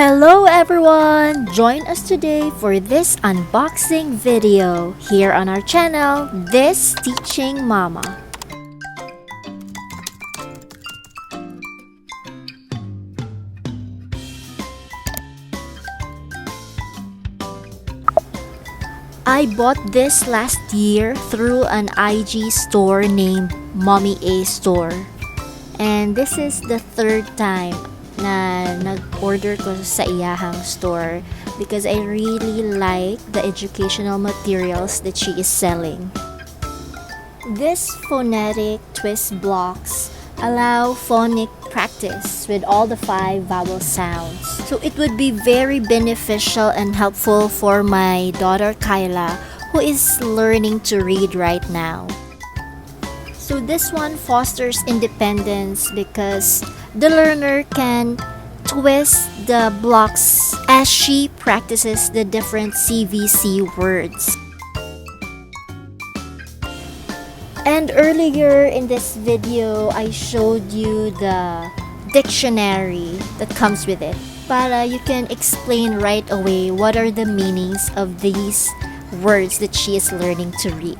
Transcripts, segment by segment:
Hello everyone! Join us today for this unboxing video here on our channel, This Teaching Mumma. I bought this last year through an IG store named Mommy A Store. And this is the third time na nag-order ko sa iyahang store because I really like the educational materials that she is selling. This phonetic twist blocks allow phonic practice with all the 5 vowel sounds. So it would be very beneficial and helpful for my daughter Kyla, who is learning to read right now. So this one fosters independence because the learner can twist the blocks as she practices the different CVC words. And earlier in this video, I showed you the dictionary that comes with it para you can explain right away what are the meanings of these words that she is learning to read.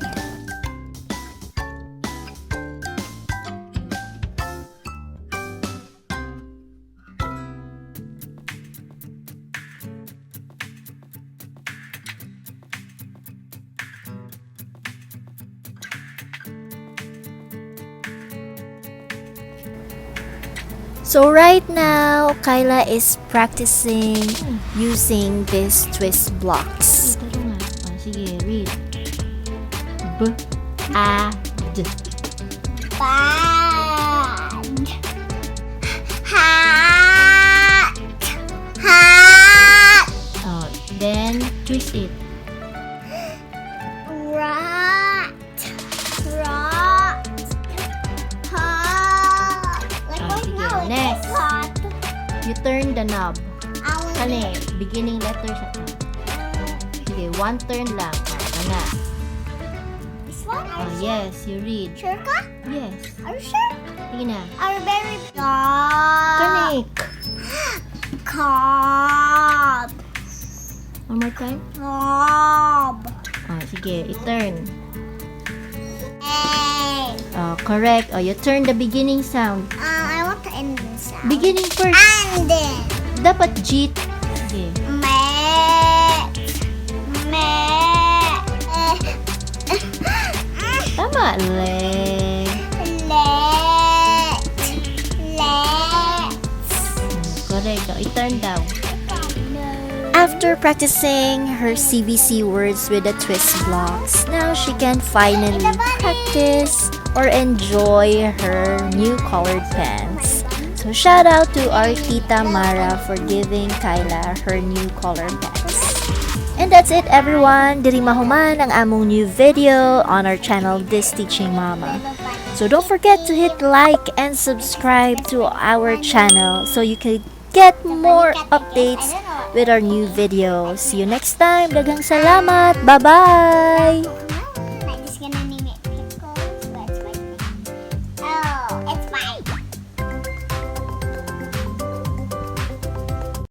So right now, Kyla is practicing using these twist blocks. Sige, read. B-A-D. Bad. Hat. Hat. Oh, then twist it. Rat. Rat. Hat. Like right sige, now, next. it's hot. You turn the knob. I'll Kali, beginning letter siya. Sige, one turn lang. Kana. This one? Oh, yes, you read. Sure ka? Yes. Are you sure? Sige na. Are you very Cob. Kanik. Cob. One more time. Cob. Oh, sige, i-turn. Egg. Oh, correct. Oh, you turn the beginning sound. I want the ending sound. Beginning first. And then. Dapat G. Sige. Met. Met. Tama. Le. Let. Let. Correct. Oh, i-turn daw. After practicing her CVC words with the twist blocks, now she can finally practice or enjoy her new colored pens. So shout out to our Tita Mara for giving Kyla her new colored pens. And that's it everyone, diri mahuman ang among new video on our channel This Teaching Mumma. So don't forget to hit like and subscribe to our channel so you can get more updates with our new videos. See you next time. Daghang salamat. Bye-bye!